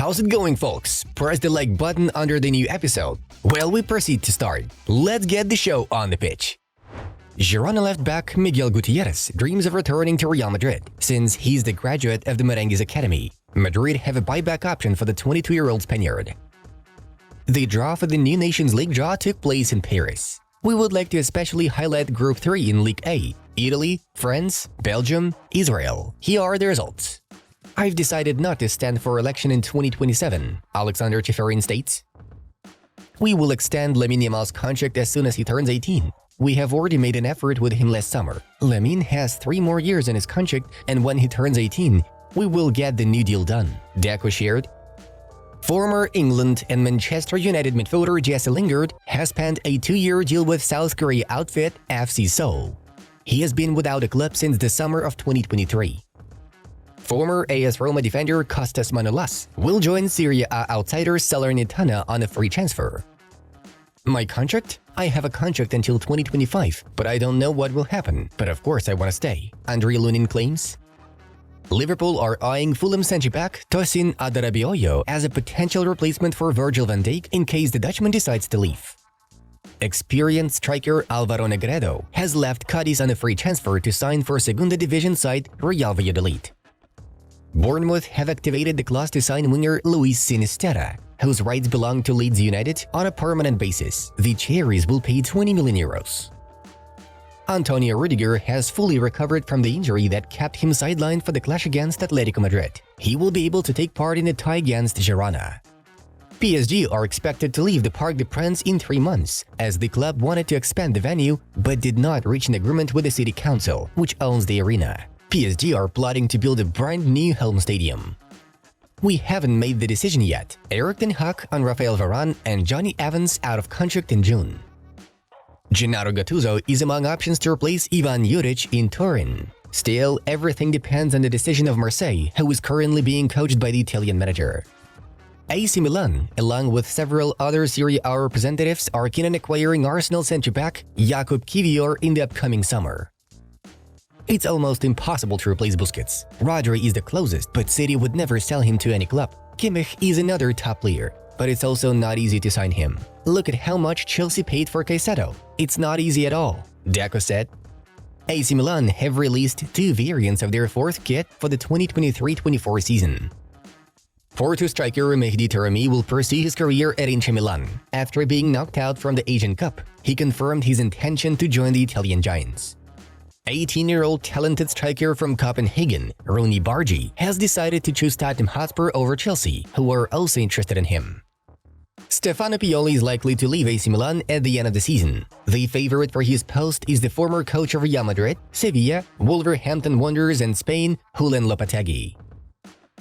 How's it going, folks? Press the like button under the new episode. Well, we proceed to start. Let's get the show on the pitch. Girona left back Miguel Gutierrez dreams of returning to Real Madrid since he's the graduate of the Merengues Academy. Madrid have a buyback option for the 22-year-old Spaniard. The draw for the new Nations League draw took place in Paris. We would like to especially highlight Group 3 in League A: Italy, France, Belgium, Israel. Here are the results. I've decided not to stand for election in 2027, Alexander Cheferin states. We will extend Lamine Yamal's contract as soon as he turns 18. We have already made an effort with him last summer. Lamine has 3 more years in his contract, and when he turns 18, we will get the new deal done, Deco shared. Former England and Manchester United midfielder Jesse Lingard has penned a 2-year deal with South Korea outfit FC Seoul. He has been without a club since the summer of 2023. Former AS Roma defender Kostas Manolas will join Serie A outsider Salernitana on a free transfer. My contract? I have a contract until 2025, but I don't know what will happen, but of course I want to stay, Andre Lunin claims. Liverpool are eyeing Fulham centre-back Tosin Adarabioyo as a potential replacement for Virgil van Dijk in case the Dutchman decides to leave. Experienced striker Alvaro Negredo has left Cadiz on a free transfer to sign for Segunda Division side Real Valladolid. Bournemouth have activated the clause to sign winger Luis Sinisterra, whose rights belong to Leeds United, on a permanent basis. The Cherries will pay 20 million euros. Antonio Rudiger has fully recovered from the injury that kept him sidelined for the clash against Atletico Madrid. He will be able to take part in the tie against Girona. PSG are expected to leave the Parc des Princes in 3 months, as the club wanted to expand the venue but did not reach an agreement with the city council, which owns the arena. PSG are plotting to build a brand new home stadium. We haven't made the decision yet. Erik ten Hag on Rafael Varane and Johnny Evans out of contract in June. Gennaro Gattuso is among options to replace Ivan Juric in Turin. Still, everything depends on the decision of Marseille, who is currently being coached by the Italian manager. AC Milan, along with several other Serie A representatives, are keen on acquiring Arsenal centre-back Jakub Kiwior in the upcoming summer. It's almost impossible to replace Busquets. Rodri is the closest, but City would never sell him to any club. Kimmich is another top player, but it's also not easy to sign him. Look at how much Chelsea paid for Caicedo. It's not easy at all, Deco said. AC Milan have released 2 variants of their 4th kit for the 2023-24 season. Porto striker Mehdi Taremi will pursue his career at Inter Milan. After being knocked out from the Asian Cup, he confirmed his intention to join the Italian Giants. 18-year-old talented striker from Copenhagen, Rooney Bargi, has decided to choose Tottenham Hotspur over Chelsea, who are also interested in him. Stefano Pioli is likely to leave AC Milan at the end of the season. The favorite for his post is the former coach of Real Madrid, Sevilla, Wolverhampton Wanderers and Spain, Julen Lopetegui.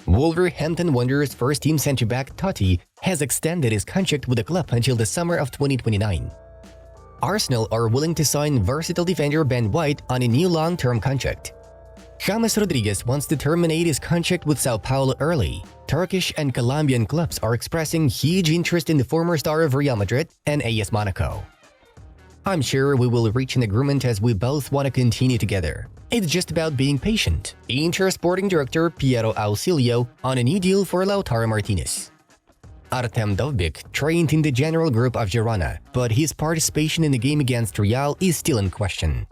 Wolverhampton Wanderers first-team centre-back Totti has extended his contract with the club until the summer of 2029. Arsenal are willing to sign versatile defender Ben White on a new long-term contract. James Rodriguez wants to terminate his contract with Sao Paulo early. Turkish and Colombian clubs are expressing huge interest in the former star of Real Madrid and AS Monaco. I'm sure we will reach an agreement as we both want to continue together. It's just about being patient. Inter sporting director Piero Ausilio on a new deal for Lautaro Martinez. Artem Dovbyk trained in the general group of Girona, but his participation in the game against Real is still in question.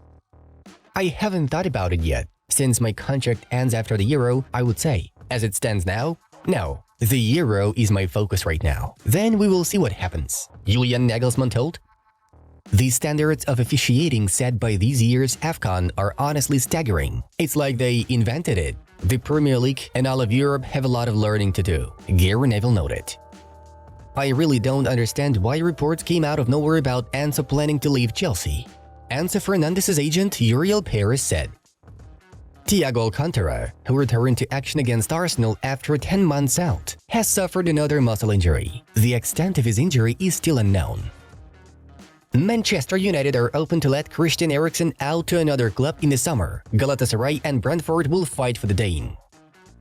I haven't thought about it yet. Since my contract ends after the Euro, I would say. As it stands now, no. The Euro is my focus right now. Then we will see what happens, Julian Nagelsmann told. The standards of officiating set by this year's AFCON are honestly staggering. It's like they invented it. The Premier League and all of Europe have a lot of learning to do, Gary Neville noted. I really don't understand why reports came out of nowhere about Enzo planning to leave Chelsea. Enzo Fernandez's agent Uriel Perez said. Thiago Alcantara, who returned to action against Arsenal after 10 months out, has suffered another muscle injury. The extent of his injury is still unknown. Manchester United are open to let Christian Eriksen out to another club in the summer. Galatasaray and Brentford will fight for the Dane.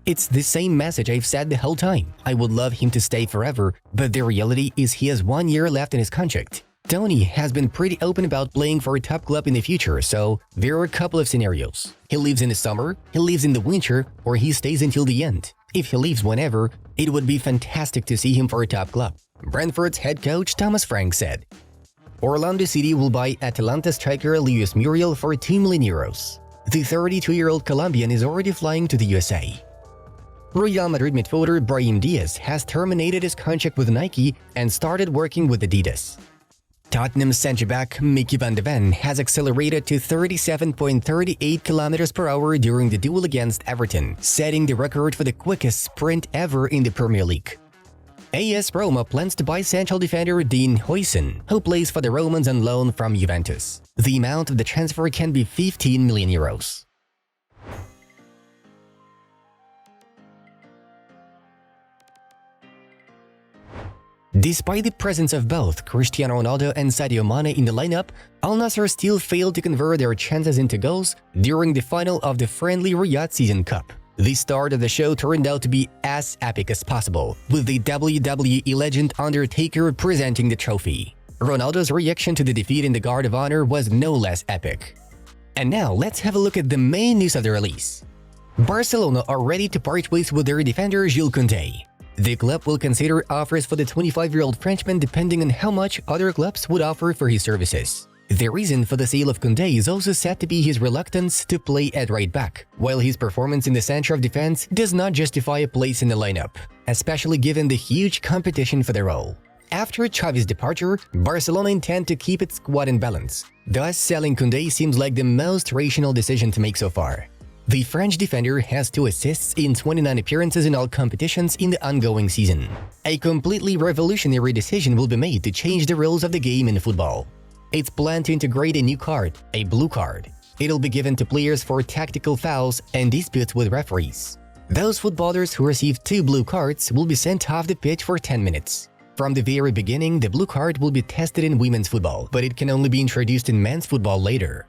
It's the same message I've said the whole time. I would love him to stay forever, but the reality is he has 1 year left in his contract. Tony has been pretty open about playing for a top club in the future, so there are a couple of scenarios. He leaves in the summer, he leaves in the winter, or he stays until the end. If he leaves whenever, It would be fantastic to see him for a top club, Brentford's head coach Thomas Frank said. Orlando City will buy Atalanta striker Luis Muriel for €2 million. The 32-year-old Colombian is already flying to the USA. Real Madrid midfielder Brahim Diaz has terminated his contract with Nike and started working with Adidas. Tottenham centre-back Mickey van de Ven has accelerated to 37.38 km per hour during the duel against Everton, setting the record for the quickest sprint ever in the Premier League. AS Roma plans to buy central defender Dean Huijsen, who plays for the Romans on loan from Juventus. The amount of the transfer can be €15 million. Despite the presence of both Cristiano Ronaldo and Sadio Mane in the lineup, Al Nassr still failed to convert their chances into goals during the final of the friendly Riyadh Season Cup. The start of the show turned out to be as epic as possible, with the WWE legend Undertaker presenting the trophy. Ronaldo's reaction to the defeat in the Guard of Honor was no less epic. And now let's have a look at the main news of the release. Barcelona are ready to part ways with their defender Jules Koundé. The club will consider offers for the 25-year-old Frenchman depending on how much other clubs would offer for his services. The reason for the sale of Koundé is also said to be his reluctance to play at right back, while his performance in the center of defense does not justify a place in the lineup, especially given the huge competition for the role. After Xavi's departure, Barcelona intend to keep its squad in balance. Thus, selling Koundé seems like the most rational decision to make so far. The French defender has 2 assists in 29 appearances in all competitions in the ongoing season. A completely revolutionary decision will be made to change the rules of the game in football. It's planned to integrate a new card, a blue card. It'll be given to players for tactical fouls and disputes with referees. Those footballers who receive 2 blue cards will be sent off the pitch for 10 minutes. From the very beginning, the blue card will be tested in women's football, but it can only be introduced in men's football later.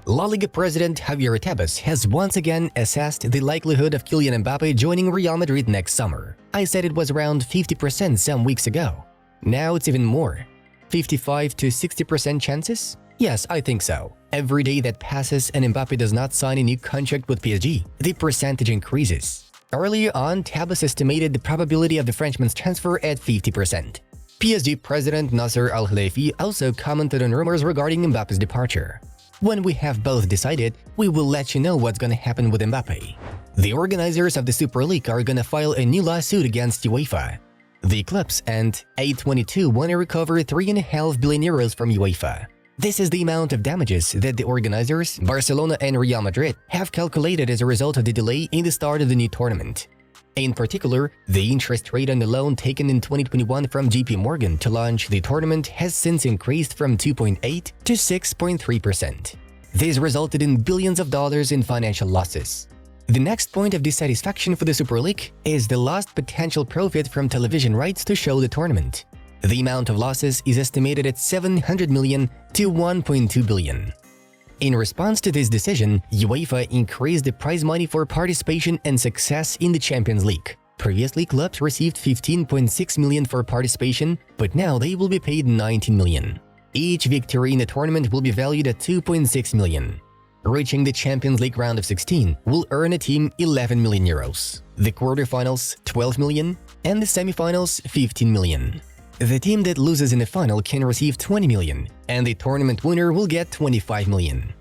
La Liga president Javier Tebas has once again assessed the likelihood of Kylian Mbappe joining Real Madrid next summer. I said it was around 50% some weeks ago. Now it's even more. 55 to 60% chances? Yes, I think so. Every day that passes and Mbappe does not sign a new contract with PSG, the percentage increases. Earlier on, Tebas estimated the probability of the Frenchman's transfer at 50%. PSG president Nasser Al-Khelaifi also commented on rumors regarding Mbappe's departure. When we have both decided, we will let you know what's gonna happen with Mbappe. The organizers of the Super League are gonna file a new lawsuit against UEFA. The clubs and A22 want to recover €3.5 billion from UEFA. This is the amount of damages that the organizers, Barcelona and Real Madrid, have calculated as a result of the delay in the start of the new tournament. In particular, the interest rate on the loan taken in 2021 from JP Morgan to launch the tournament has since increased from 2.8 to 6.3%. This resulted in billions of dollars in financial losses. The next point of dissatisfaction for the Super League is the lost potential profit from television rights to show the tournament. The amount of losses is estimated at 700 million to 1.2 billion. In response to this decision, UEFA increased the prize money for participation and success in the Champions League. Previously, clubs received 15.6 million for participation, but now they will be paid 19 million. Each victory in the tournament will be valued at 2.6 million. Reaching the Champions League round of 16 will earn a team 11 million euros, the quarterfinals 12 million, and the semifinals 15 million. The team that loses in the final can receive 20 million, and the tournament winner will get 25 million.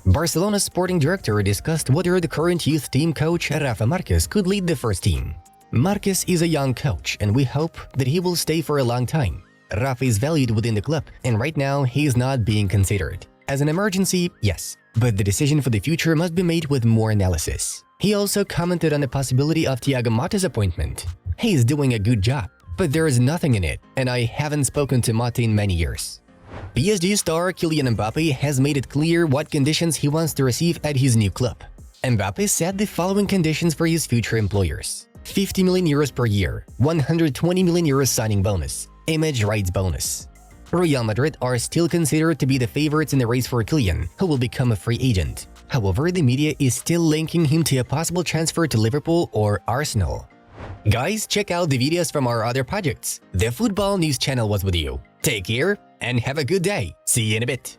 Barcelona's sporting director discussed whether the current youth team coach Rafa Marquez could lead the first team. Marquez is a young coach, and we hope that he will stay for a long time. Rafa is valued within the club, and right now he is not being considered. As an emergency, yes, but the decision for the future must be made with more analysis. He also commented on the possibility of Thiago Motta's appointment. He is doing a good job, but there is nothing in it, and I haven't spoken to Motta in many years. PSG star Kylian Mbappe has made it clear what conditions he wants to receive at his new club. Mbappe set the following conditions for his future employers: 50 million euros per year, 120 million euros signing bonus, image rights bonus. Real Madrid are still considered to be the favorites in the race for Kylian, who will become a free agent. However, the media is still linking him to a possible transfer to Liverpool or Arsenal. Guys, check out the videos from our other projects. The Football News channel was with you. Take care and have a good day. See you in a bit.